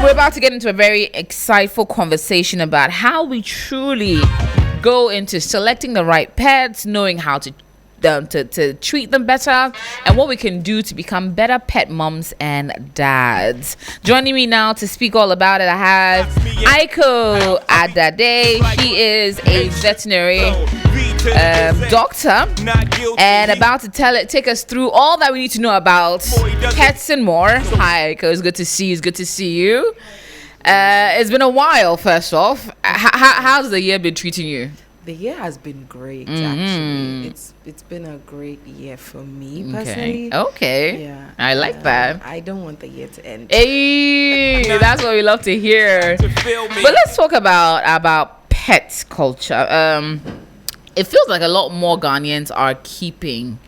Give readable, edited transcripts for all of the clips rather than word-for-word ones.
We're about to get into a very insightful conversation about how we truly go into selecting the right pets, knowing how to treat them better, and what we can do to become better pet moms and dads. Joining me now to speak all about it, I have Aiko Adade. She is a veterinary doctor and about to take us through all that we need to know about pets and more. Hi, Aiko. It's good to see you. It's good to see you. It's been a while. First off, how's the year been treating you? The year has been great, actually. It's been a great year for me personally. Okay. Yeah. I like that. I don't want the year to end. Hey, that's what we love to hear. But let's talk about pet culture. It feels like a lot more Ghanaians are keeping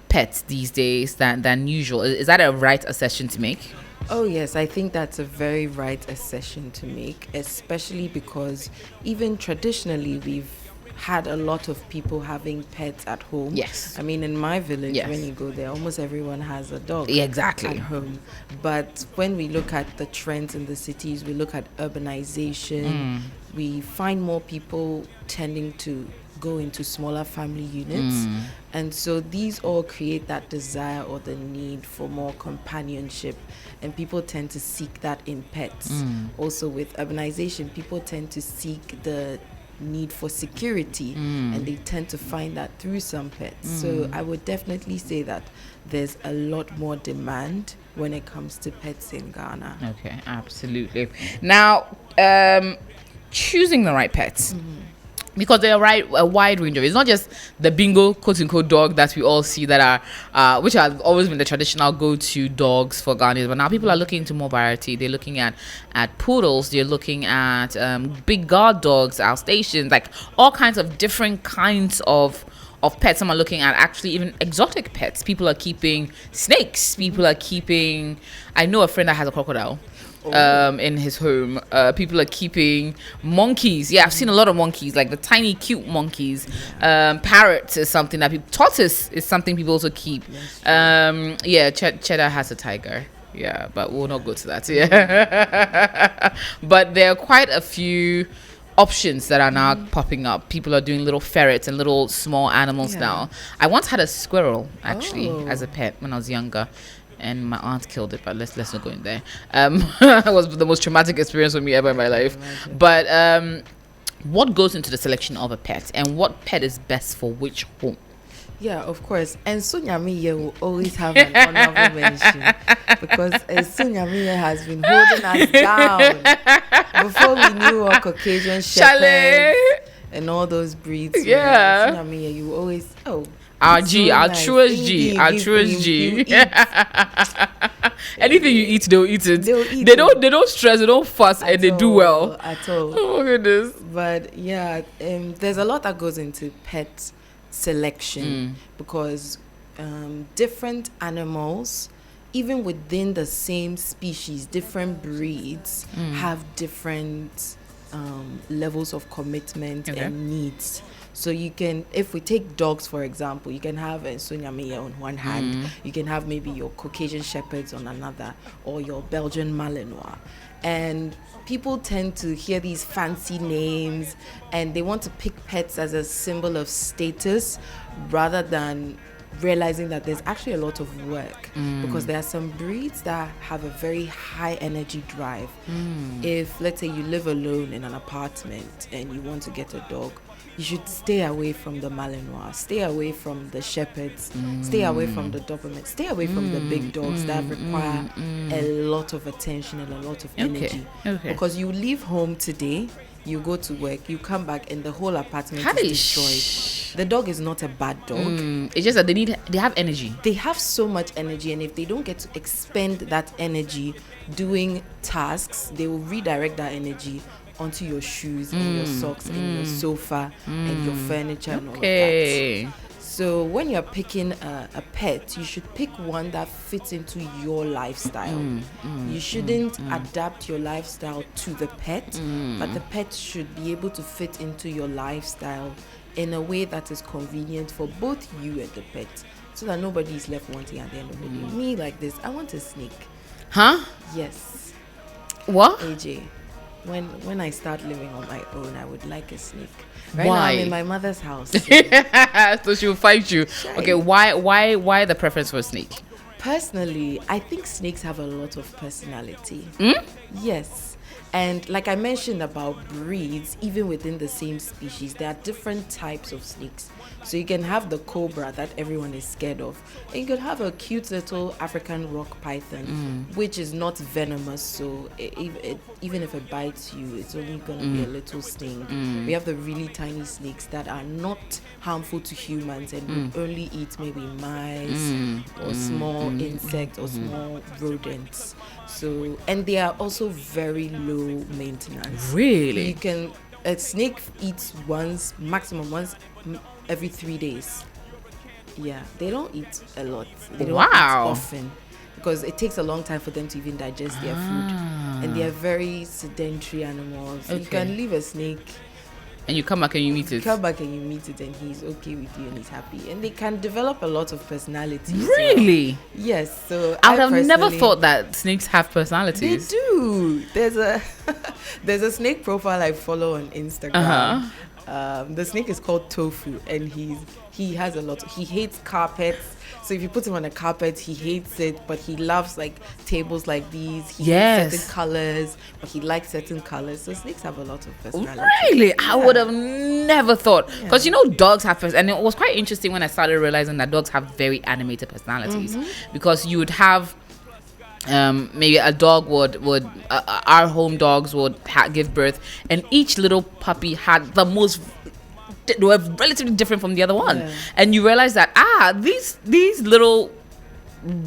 pets these days than usual. Is that a right assertion to make? Oh yes, I think that's a very right assertion to make, especially because even traditionally we've had a lot of people having pets at home. Yes. I mean, in my village, Yes. when you go there, almost everyone has a dog. Yeah, exactly. At home. But when we look at the trends in the cities, we look at urbanization, we find more people tending to go into smaller family units. And so these all create that desire or the need for more companionship, and people tend to seek that in pets. Also with urbanization, people tend to seek the need for security, and they tend to find that through some pets. So I would definitely say that there's a lot more demand when it comes to pets in Ghana. Okay, absolutely. Now, choosing the right pets. Because there are a wide range of it. It's not just the bingo quote-unquote dog that we all see that are which have always been the traditional go-to dogs for Ghanaians, but now people are looking into more variety. They're looking at poodles, they're looking at big guard dogs, Alsatians, like all kinds of different kinds of pets. Some are looking at actually even exotic pets. People are keeping snakes. People are keeping, I know a friend that has a crocodile in his home. People are keeping monkeys. Yeah, I've seen a lot of monkeys, like the tiny cute monkeys. Parrots is something that tortoise is something people also keep. Cheddar has a tiger. Yeah, but we'll not go to that. Yeah. But there are quite a few options that are now popping up. People are doing little ferrets and little small animals now. I once had a squirrel actually as a pet when I was younger, and my aunt killed it, but let's not go in there. It was the most traumatic experience for me ever in my life. But what goes into the selection of a pet, and what pet is best for which home? Yeah, of course. And Sunyamiye will always have an honorable mention, because Sunyamiye has been holding us down before we knew our Caucasian shepherds and all those breeds. Yeah. Sunyamiye, you will always Our truest G. Anything you eat, they'll eat it. They don't stress, they don't fuss, and they do well. At all. Oh my goodness. But yeah, there's a lot that goes into pet selection, because different animals, even within the same species, different breeds have different levels of commitment and needs. So you can, if we take dogs for example, you can have a Sunyamiye on one hand, you can have maybe your Caucasian Shepherds on another, or your Belgian Malinois. And people tend to hear these fancy names and they want to pick pets as a symbol of status, rather than realizing that there's actually a lot of work, because there are some breeds that have a very high energy drive. If, let's say, you live alone in an apartment and you want to get a dog, you should stay away from the Malinois, stay away from the Shepherds, stay away from the Dobermans, stay away from the big dogs that require a lot of attention and a lot of energy. Because you leave home today, you go to work, you come back, and the whole apartment is destroyed. The dog is not a bad dog. It's just that they have energy. They have so much energy, and if they don't get to expend that energy doing tasks, they will redirect that energy onto your shoes and your socks and your sofa and your furniture and all of that. So when you're picking a pet, you should pick one that fits into your lifestyle. You shouldn't adapt your lifestyle to the pet, but the pet should be able to fit into your lifestyle in a way that is convenient for both you and the pet, so that nobody is left wanting at the end of the day. Me, like this, I want a snake. Huh? Yes. What? AJ, when I start living on my own, I would like a snake. Right Why? now I'm in my mother's house. So she'll fight you. Shy. Okay, why the preference for a snake? Personally, I think snakes have a lot of personality. Yes. And like I mentioned about breeds, even within the same species, there are different types of snakes. So you can have the cobra that everyone is scared of. And you can have a cute little African rock python, which is not venomous. So even if it bites you, it's only going to be a little sting. We have the really tiny snakes that are not harmful to humans and would only eat maybe mice or small insects or small rodents. So, and they are also very low maintenance. Really? A snake eats maximum once every 3 days. Yeah, they don't eat a lot. They don't eat often because it takes a long time for them to even digest their food. And they are very sedentary animals. Okay. You can leave a snake and you come back and you meet it. You come back and you meet it and he's okay with you and he's happy. And they can develop a lot of personality. Really? Well. Yes. So I would have never thought that snakes have personalities. They do. There's a snake profile I follow on Instagram. The snake is called Tofu and he has a lot. He hates carpets. So if you put him on a carpet, he hates it, but he loves like tables like these. He hates certain colors, but he likes certain colors. So snakes have a lot of personality. Really? Yeah. I would have never thought. Because dogs have and it was quite interesting when I started realizing that dogs have very animated personalities. Because you would have maybe a dog would our home dogs would give birth, and each little puppy had the most. They were relatively different from the other one, and you realize that these little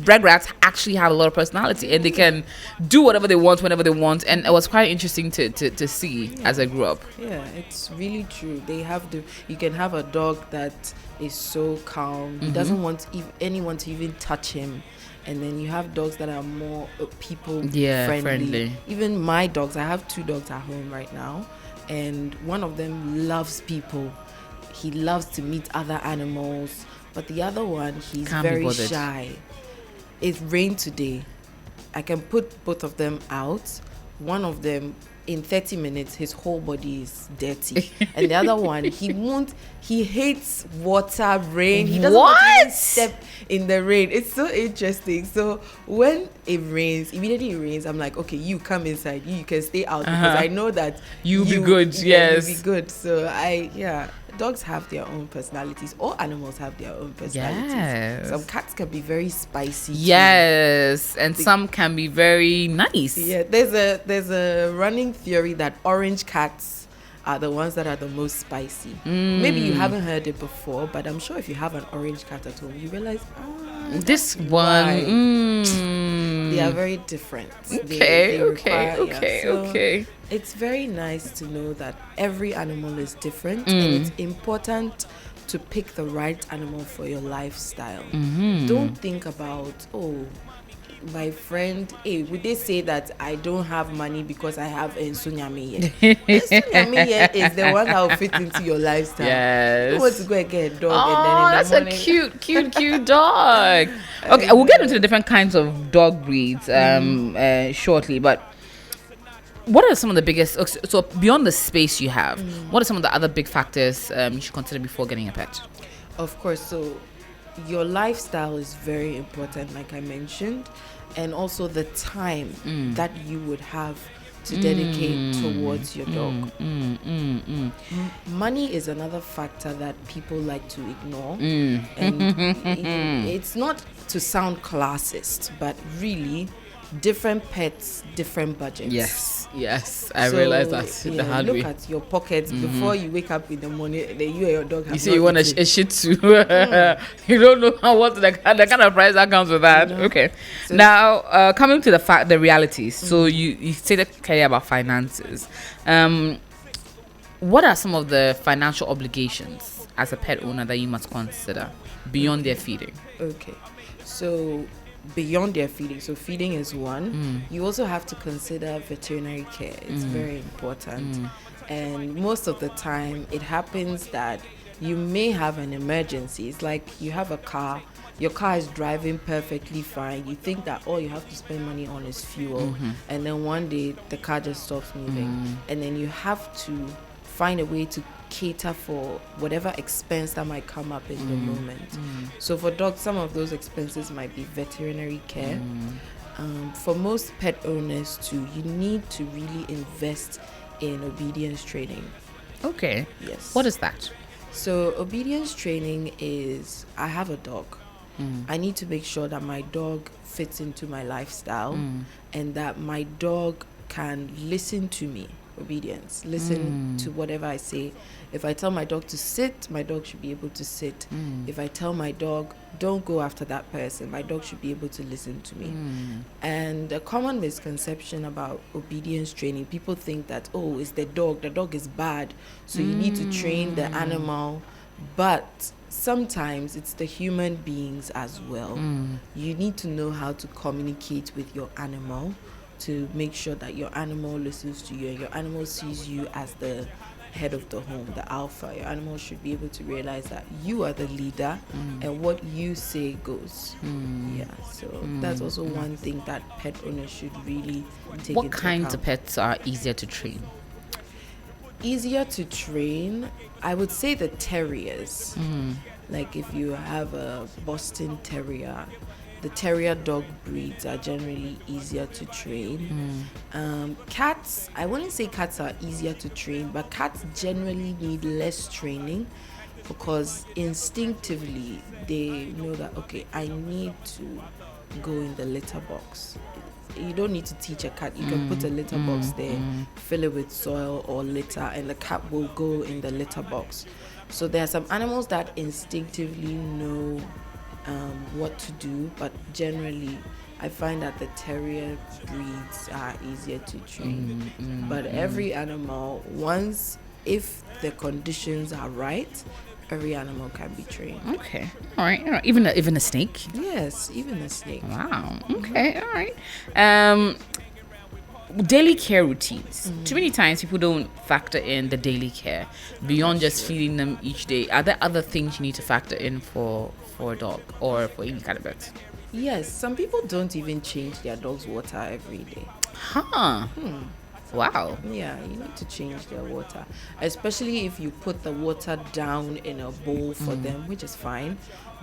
rats actually have a lot of personality, and they can do whatever they want whenever they want, and it was quite interesting to see as I grew up. Yeah, it's really true. You can have a dog that is so calm. He doesn't want anyone to even touch him. And then you have dogs that are more people friendly. Even my dogs, I have 2 dogs at home right now, and one of them loves people. He loves to meet other animals, but the other one, he's very shy. It rained today. I can put both of them out. One of them, in 30 minutes, his whole body is dirty. And the other one, he hates water, rain. He doesn't want to step in the rain. It's so interesting. So when it immediately rains, I'm like, okay, you come inside. You can stay out because I know that you'll be good. Yes. You'll be good. So dogs have their own personalities. All animals have their own personalities. Yes. Some cats can be very spicy. Yes, and some can be very nice. Yeah, there's a running theory that orange cats are the ones that are the most spicy. Maybe you haven't heard it before, but I'm sure if you have an orange cat at home, you realize this one they are very different. Okay. It's very nice to know that every animal is different, and it's important to pick the right animal for your lifestyle. Don't think about, my friend, would they say that I don't have money because I have Nsunyamiye? Nsunyamiye is the one that will fit into your lifestyle. Yes. You want to go and get a dog and then in the morning. That's a cute dog. Okay, we'll get into the different kinds of dog breeds shortly, but what are some of the biggest, so beyond the space you have, what are some of the other big factors you should consider before getting a pet? Of course, so your lifestyle is very important, like I mentioned, and also the time that you would have to dedicate towards your dog. Money is another factor that people like to ignore. And it's not to sound classist, but really, different pets, different budgets. Yes, I realized that the hard way. Look at your pockets before you wake up in the morning. Then you and your dog have. You see, you want a Shih Tzu. You don't know what the kind of price that comes with that. Okay. So now, coming to the realities. So you stated clearly about finances. What are some of the financial obligations as a pet owner that you must consider beyond their feeding? Okay, so beyond their feeding, so feeding is one. You also have to consider veterinary care. It's very important. And most of the time it happens that you may have an emergency. It's like you have a car your car is driving perfectly fine. You think that all you have to spend money on is fuel, and then one day the car just stops moving, and then you have to find a way to cater for whatever expense that might come up in the moment. So for dogs, some of those expenses might be veterinary care. For most pet owners too, you need to really invest in obedience training. Okay. Yes. What is that? So obedience training is, I have a dog. I need to make sure that my dog fits into my lifestyle and that my dog can listen to me. Obedience. Listen to whatever I say. If I tell my dog to sit, my dog should be able to sit. If I tell my dog, don't go after that person, my dog should be able to listen to me. And a common misconception about obedience training, people think that, oh, it's the dog is bad, so you need to train the animal. But sometimes it's the human beings as well. You need to know how to communicate with your animal to make sure that your animal listens to you and your animal sees you as the head of the home, the alpha. Your animal should be able to realize that you are the leader and what you say goes. Yeah, so that's also one thing that pet owners should really take What into kinds account. of pets are easier to train? Easier to train, I would say the terriers. Like if you have a Boston Terrier, the terrier dog breeds are generally easier to train. Cats, I wouldn't say cats are easier to train, but cats generally need less training because instinctively they know that, okay, I need to go in the litter box. You don't need to teach a cat. You can put a litter box there, fill it with soil or litter, and the cat will go in the litter box. So there are some animals that instinctively know what to do, but generally I find that the terrier breeds are easier to train. But every animal, if the conditions are right, every animal can be trained. Okay. All right. Even a snake? Yes, even a snake. Wow. Okay. All right. Daily care routines. Too many times people don't factor in the daily care beyond just feeding them each day. Are there other things you need to factor in for a dog or for any kind of pet? Yes, some people don't even change their dog's water every day. Huh. Wow. Yeah, you need to change their water, especially if you put the water down in a bowl for them, which is fine.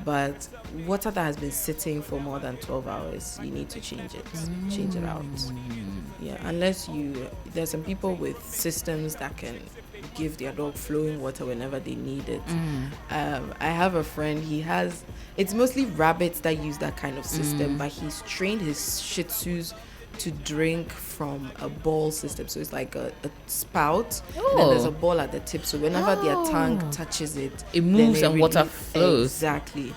But water that has been sitting for more than 12 hours, you need to change it out. Yeah, there's some people with systems that can give their dog flowing water whenever they need it. I have a friend, it's mostly rabbits that use that kind of system, but he's trained his Shih Tzus to drink from a ball system. So it's like a spout, and then there's a ball at the tip. So whenever their tongue touches it, It moves then and water flows. Exactly.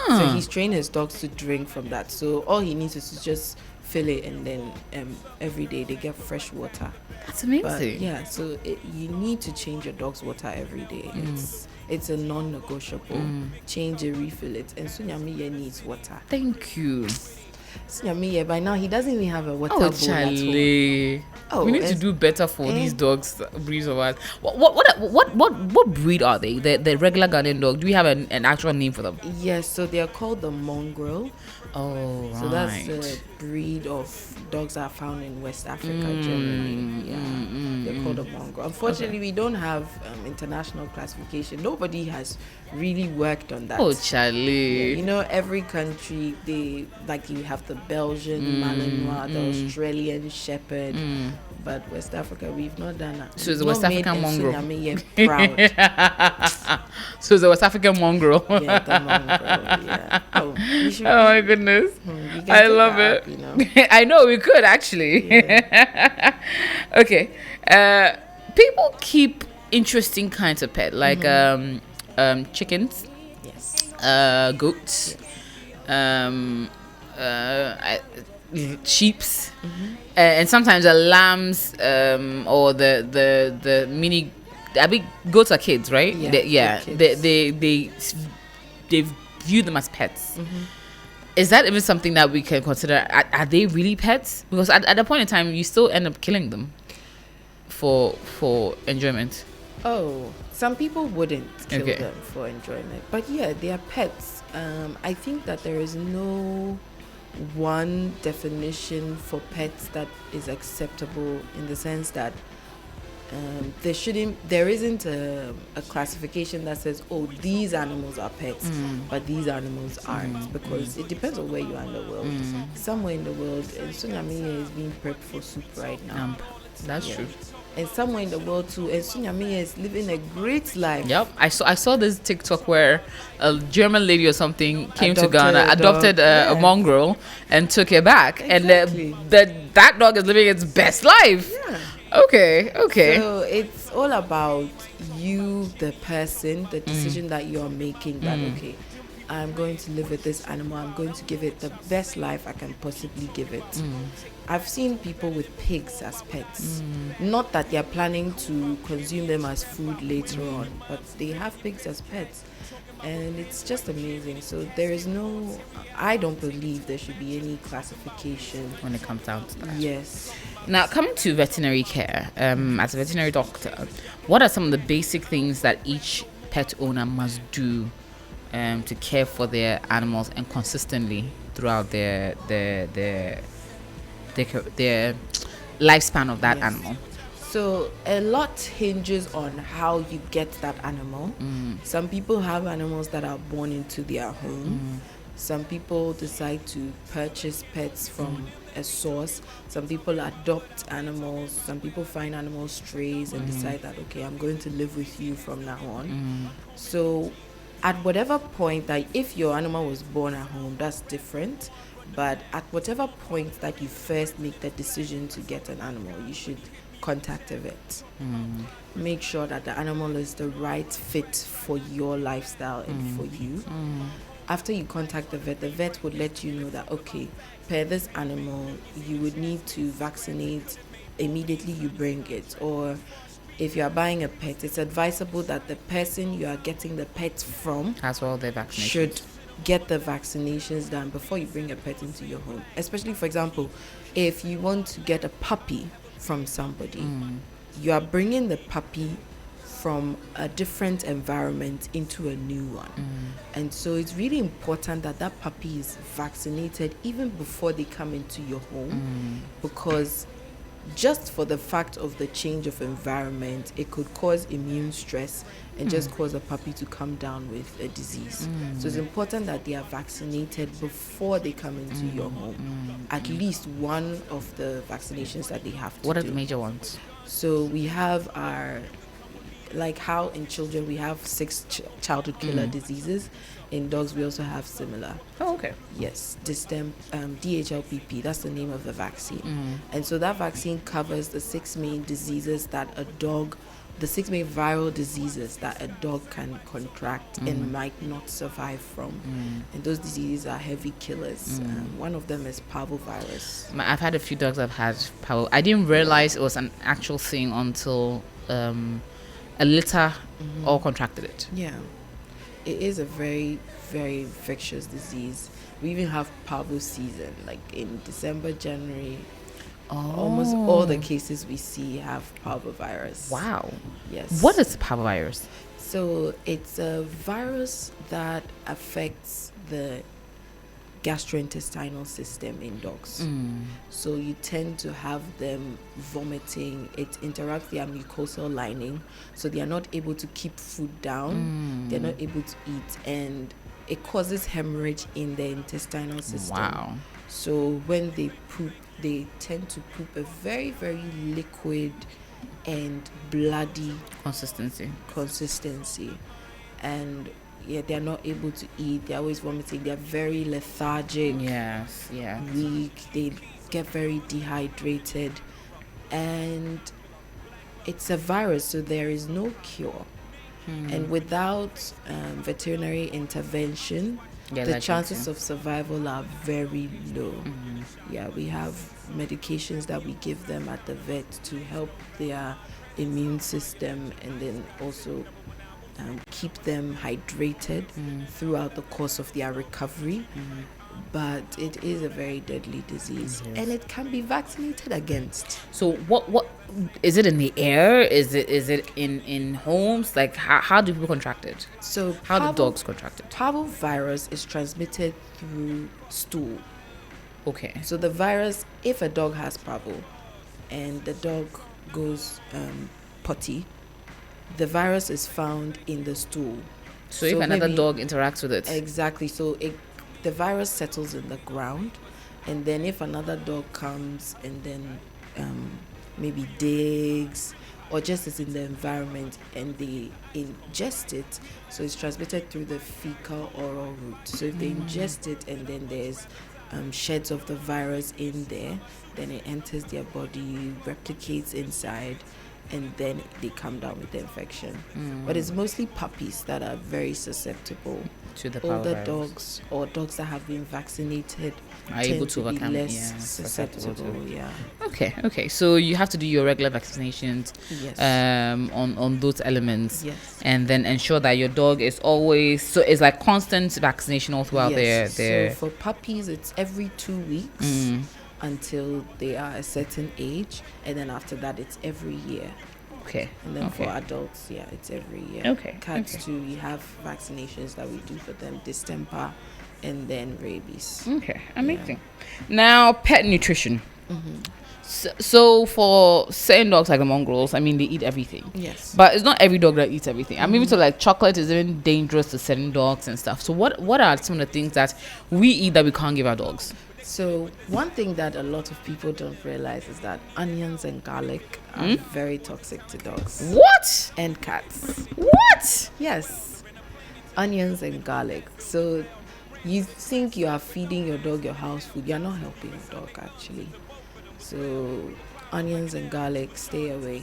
So he's trained his dogs to drink from that. So all he needs is to just fill it, and then every day they get fresh water. That's But amazing. yeah, so you need to change your dog's water every day. It's a non-negotiable. Change it, refill it, and Sunyamiye needs water. Thank you. Sunyamiye, by now he doesn't even have a water bowl Oh, at home. Charlie. We need to it's- do better for these dogs, breeds of ours. What breed are they? The regular Ghanaian dog. Do we have an actual name for them? Yes, so they are called the mongrel. Oh, right. So that's the breed of dogs that are found in West Africa generally. They're called a mongrel. Unfortunately, we don't have international classification. Nobody has really worked on that. Oh, Charlie. You know, every country, you have the Belgian Malinois, the Australian Shepherd, but West Africa, we've not done that. So it's a We've West not made African mongrel. Nsunyamiye proud. So it's a West African mongrel. Yeah, the mongrel, yeah. Oh, we should, Oh my goodness. we can I take love that it. up, you know. I know we could actually. Okay. People keep interesting kinds of pet like chickens, Yes. goats, sheeps, and sometimes lambs, or the mini. I think goats are kids, right? Yeah, they're kids. They view them as pets. Is that even something that we can consider? Are they really pets? Because at a point in time, you still end up killing them for enjoyment. Oh, some people wouldn't kill Okay. them for enjoyment, but yeah, they are pets. I think that there is no one definition for pets that is acceptable, in the sense that there isn't a classification that says, oh, these animals are pets, but these animals aren't, because it depends on where you are in the world. Somewhere in the world, Sunyamiya is being prepped for soup right now. That's true. And somewhere in the world too, and Sunyamiya is living a great life. Yep, I saw this TikTok where a German lady or something came to Ghana, adopted a mongrel, and took it back, Exactly. and that dog is living its best life. Yeah. Okay. So it's all about you, the person, the decision that you're making. That okay, I'm going to live with this animal. I'm going to give it the best life I can possibly give it. I've seen people with pigs as pets. Not that they're planning to consume them as food later on, but they have pigs as pets. And it's just amazing. So I don't believe there should be any classification When it comes down to that. Yes. Now, coming to veterinary care, as a veterinary doctor, what are some of the basic things that each pet owner must do to care for their animals and consistently throughout their lifespan of that animal? So a lot hinges on how you get that animal. Some people have animals that are born into their home. Some people decide to purchase pets from a source. Some people adopt animals. Some people find animal strays and decide that, okay, I'm going to live with you from now on. So at whatever point that, if your animal was born at home, that's different. But at whatever point that you first make the decision to get an animal, you should contact a vet. Make sure that the animal is the right fit for your lifestyle and for you. After you contact the vet would let you know that, okay, per this animal, you would need to vaccinate immediately you bring it. Or if you are buying a pet, it's advisable that the person you are getting the pet from As well, the vaccinations should get the vaccinations done before you bring a pet into your home. Especially, for example, if you want to get a puppy from somebody, you are bringing the puppy from a different environment into a new one. And so it's really important that that puppy is vaccinated even before they come into your home, because just for the fact of the change of environment, it could cause immune stress and just cause a puppy to come down with a disease. So it's important that they are vaccinated before they come into your home. At least one of the vaccinations that they have to do. What are the major ones? So we have like how in children we have 6 childhood killer diseases. In dogs we also have similar. Oh, okay. Yes, DHLPP, that's the name of the vaccine. And so that vaccine covers the 6 main diseases that the 6 main viral diseases that a dog can contract and might not survive from. And those diseases are heavy killers. One of them is parvovirus. I've had a few dogs that have had parvo. I didn't realize it was an actual thing until a litter all contracted it. Yeah. It is a very, very infectious disease. We even have parvo season, like in December, January. Almost all the cases we see have parvovirus. Wow. Yes. What is parvovirus? So it's a virus that affects the gastrointestinal system in dogs. So you tend to have them vomiting. It interrupts their mucosal lining, so they are not able to keep food down. They're not able to eat, and it causes hemorrhage in the intestinal system. Wow. So when they poop, they tend to poop a very, very liquid and bloody Consistency. And they're not able to eat. They're always vomiting. They're very lethargic. Yes. Yeah. Weak. They get very dehydrated, and it's a virus, so there is no cure. And without veterinary intervention, the chances of survival are very low. Yeah, we have medications that we give them at the vet to help their immune system, and then also keep them hydrated throughout the course of their recovery. but it is a very deadly disease, and it can be vaccinated against. So what is it in the air? Is it in homes? Like how do people contract it? So How do dogs contract it? Parvovirus is transmitted through stool. Okay. So the virus, if a dog has parvo and the dog goes potty, the virus is found in the stool. So if another dog interacts with it. Exactly. So the virus settles in the ground, and then if another dog comes and then maybe digs or just is in the environment and they ingest it, so it's transmitted through the fecal oral route. So if they ingest it and then there's sheds of the virus in there, then it enters their body, replicates inside, and then they come down with the infection. But it's mostly puppies that are very susceptible. To the older parvovirus. dogs or dogs that have been vaccinated Are tend able to be overcome, less susceptible susceptible. to. Yeah. Okay. So you have to do your regular vaccinations Yes. on those elements. Yes. And then ensure that your dog is always, so it's like constant vaccination all throughout their So for puppies, it's every 2 weeks until they are a certain age, and then after that, it's every year. Okay. And then for adults, it's every year. Okay. Cats too, we have vaccinations that we do for them: distemper, and then rabies. Okay, amazing. Now, pet nutrition. So for certain dogs like the mongrels, I mean, they eat everything. Yes. But it's not every dog that eats everything. I mean, even so, like chocolate is even dangerous to certain dogs and stuff. So what are some of the things that we eat that we can't give our dogs? So one thing that a lot of people don't realize is that onions and garlic are very toxic to dogs What? and cats. What? Yes, onions and garlic. So you think you are feeding your dog your house food, you're not helping your dog actually. So onions and garlic, stay away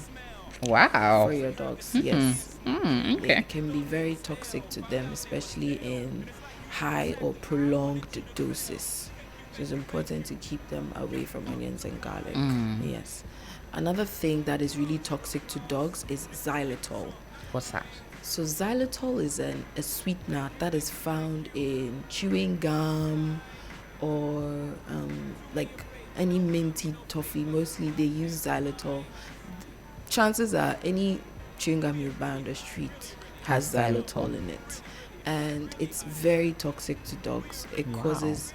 Wow. for your dogs. Yes. Okay. It can be very toxic to them, especially in high or prolonged doses. So it's important to keep them away from onions and garlic. Yes. Another thing that is really toxic to dogs is xylitol. What's that? So xylitol is a sweetener that is found in chewing gum or like any minty toffee. Mostly they use xylitol. Chances are any chewing gum you buy on the street has xylitol in it. And it's very toxic to dogs. It causes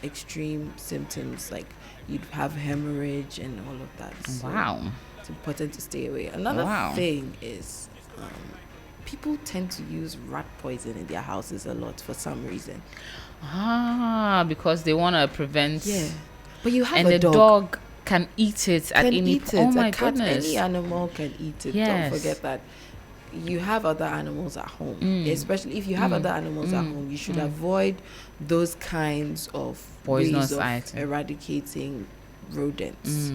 extreme symptoms like you'd have hemorrhage and all of that. So it's important to stay away. Another thing is people tend to use rat poison in their houses a lot for some reason. Because they want to prevent. Yeah, but you have and a the dog can eat it at any point. Oh my goodness! Any animal can eat it. Yes. Don't forget that. You have other animals at home, especially if you have other animals at home, you should avoid those kinds of poisonous ways of items. Eradicating rodents.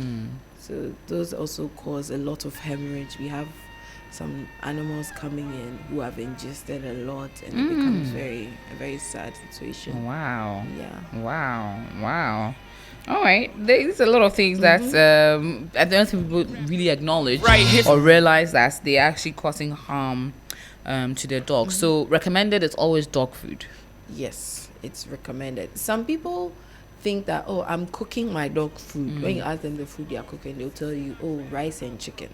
So those also cause a lot of hemorrhage. We have some animals coming in who have ingested a lot, and it becomes a very sad situation. Wow. Yeah. Wow. All right, there's a lot of things that I don't think people really acknowledge or realize that they're actually causing harm to their dogs. So recommended is always dog food. Yes, it's recommended. Some people think that, I'm cooking my dog food. When you ask them the food they are cooking, they'll tell you, rice and chicken.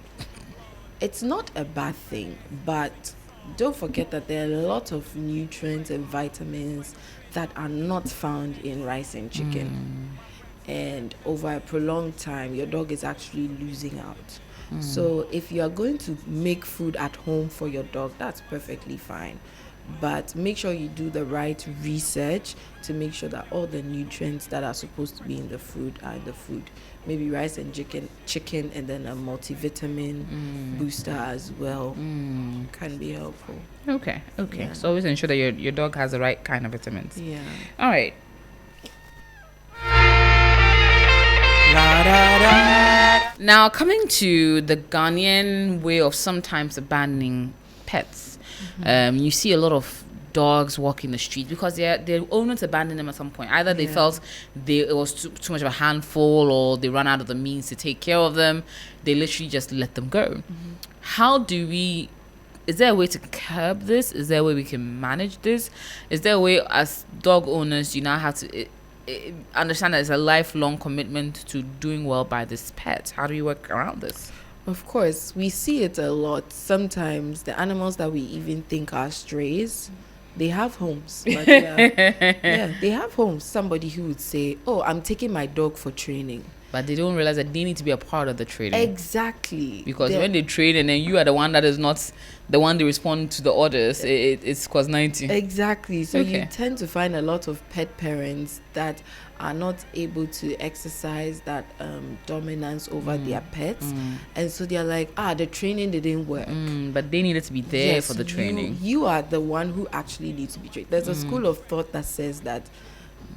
It's not a bad thing, but don't forget that there are a lot of nutrients and vitamins that are not found in rice and chicken. And over a prolonged time, your dog is actually losing out. So if you are going to make food at home for your dog, that's perfectly fine. But make sure you do the right research to make sure that all the nutrients that are supposed to be in the food are in the food. Maybe rice and chicken, and then a multivitamin booster as well can be helpful. Okay. Yeah. So always ensure that your dog has the right kind of vitamins. Yeah. All right. Now, coming to the Ghanaian way of sometimes abandoning pets, you see a lot of dogs walking the street because their owners abandoned them at some point. Either they felt it was too much of a handful, or they ran out of the means to take care of them. They literally just let them go. How do we... Is there a way to curb this? Is there a way we can manage this? Is there a way, as dog owners, you now have to... understand that it's a lifelong commitment to doing well by this pet. How do you work around this? Of course, we see it a lot. Sometimes the animals that we even think are strays, they have homes. But they have homes. Somebody who would say, "Oh, I'm taking my dog for training." But they don't realize that they need to be a part of the training. Exactly. Because when they train and then you are the one that is not the one they respond to the orders, it's cause 90. Exactly. So you tend to find a lot of pet parents that are not able to exercise that dominance over their pets. And so they're like, the training didn't work. But they needed to be there for the training. You are the one who actually needs to be trained. There's a school of thought that says that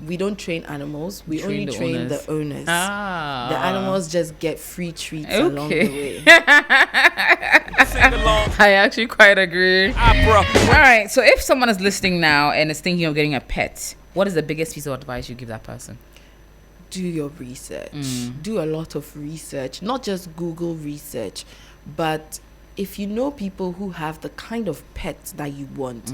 we don't train animals, we only train the owners. The animals just get free treats along the way. I actually quite agree. All right, so if someone is listening now and is thinking of getting a pet, what is the biggest piece of advice you give that person? Do your research. Do a lot of research, not just Google research, but if you know people who have the kind of pets that you want,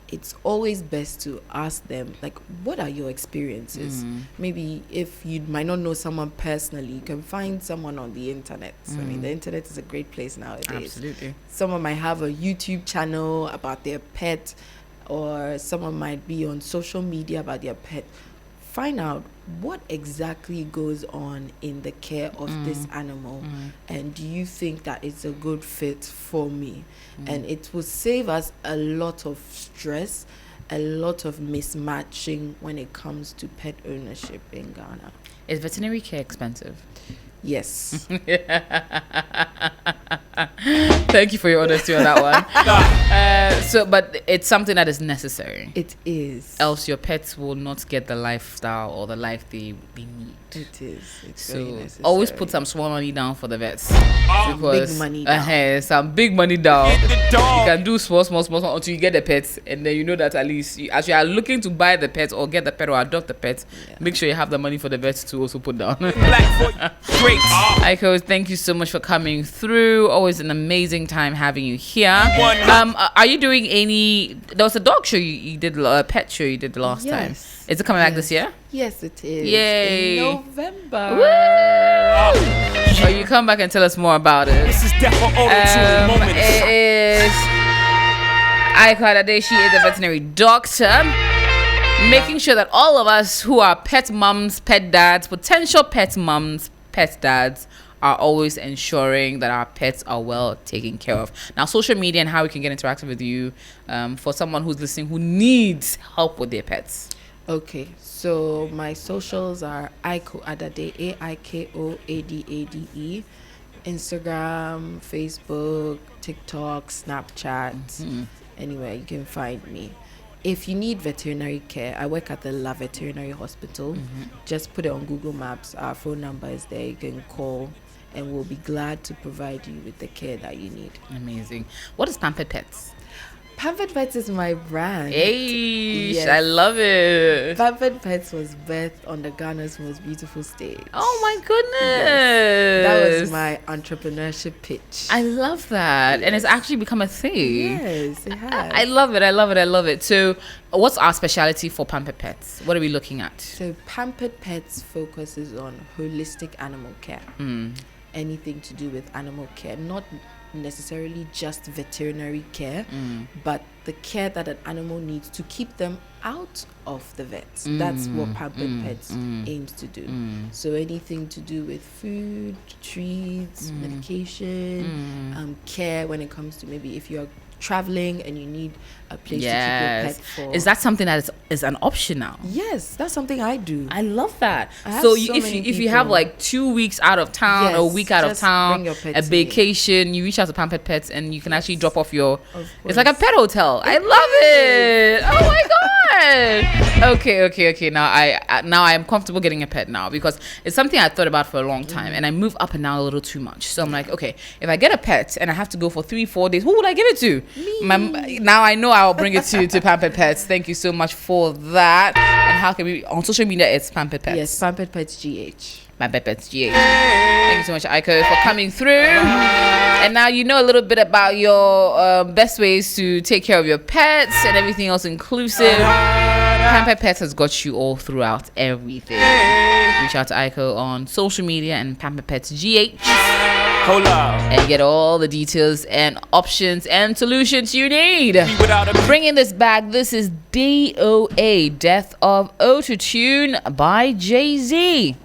it's always best to ask them, like, what are your experiences? Maybe if you might not know someone personally, you can find someone on the internet. I mean, the internet is a great place nowadays. Absolutely. Someone might have a YouTube channel about their pet, or someone might be on social media about their pet. Find out what exactly goes on in the care of this animal, and do you think that it's a good fit for me? And it will save us a lot of stress, a lot of mismatching when it comes to pet ownership in Ghana. Is veterinary care expensive? Yes. Thank you for your honesty on that one. But it's something that is necessary. It is. Else your pets will not get the lifestyle or the life they need. It is. It's so very necessary. Always put some small money down for the vets. Because big money down. Some big money down. You can do small until you get the pets, and then you know that at least as you are looking to buy the pet or get the pet or adopt the pet, make sure you have the money for the vets to also put down. Aiko, thank you so much for coming through. Always an amazing time having you here. Are you doing any? There was a dog show you did, a pet show you did the last time. Is it coming back this year? Yes, it is. Yay! In November. So you come back and tell us more about it. This is definitely it is Aiko Adade. She is a veterinary doctor, making sure that all of us who are pet mums, pet dads, potential pet mums, pet dads, are always ensuring that our pets are well taken care of. Now, social media and how we can get interactive with you for someone who's listening who needs help with their pets. Okay, so my socials are Aiko Adade, AIKOADADE, Instagram, Facebook, TikTok, Snapchat, anywhere you can find me. If you need veterinary care, I work at the La Veterinary Hospital. Just put it on Google Maps. Our phone number is there. You can call, and we'll be glad to provide you with the care that you need. Amazing. What is Pampered Pets? Pampered Pets is my brand. Hey, yes. I love it. Pampered Pets was birthed on the Ghana's most beautiful stage. Oh my goodness. Yes. That was my entrepreneurship pitch. I love that. Yes. And it's actually become a thing. Yes, it has. I love it. I love it. So what's our specialty for Pampered Pets? What are we looking at? So Pampered Pets focuses on holistic animal care. Anything to do with animal care, not necessarily just veterinary care, but the care that an animal needs to keep them out of the vet. That's what Pampered Pets aims to do. So anything to do with food, treats, medication, care when it comes to maybe if you're traveling and you need a place to keep your pet for. Is that something that is an option now? Yes, that's something I do. I love that. So if you have like 2 weeks out of town, or a week out of town, a vacation, you reach out to Pampered Pets and you can actually drop off your. It's like a pet hotel. I love it. Oh my god. Okay. Now I am comfortable getting a pet now because it's something I thought about for a long time and I move up and down a little too much. So I'm like, okay, if I get a pet and I have to go for 3-4 days, who would I give it to? Now I know I'll bring it to Pampered Pets. Thank you so much for that. And how can we on social media? It's Pampered Pets. Yes, Pampered Pets GH. Pampered Pets GH. Thank you so much, Aiko, for coming through. And now you know a little bit about your best ways to take care of your pets and everything else inclusive. Pamper Pets has got you all throughout everything. Reach out to Aiko on social media and Pamper Pets GH. Hold up. And get all the details and options and solutions you need. Bringing this back, this is DOA, Death of Autotune by Jay-Z.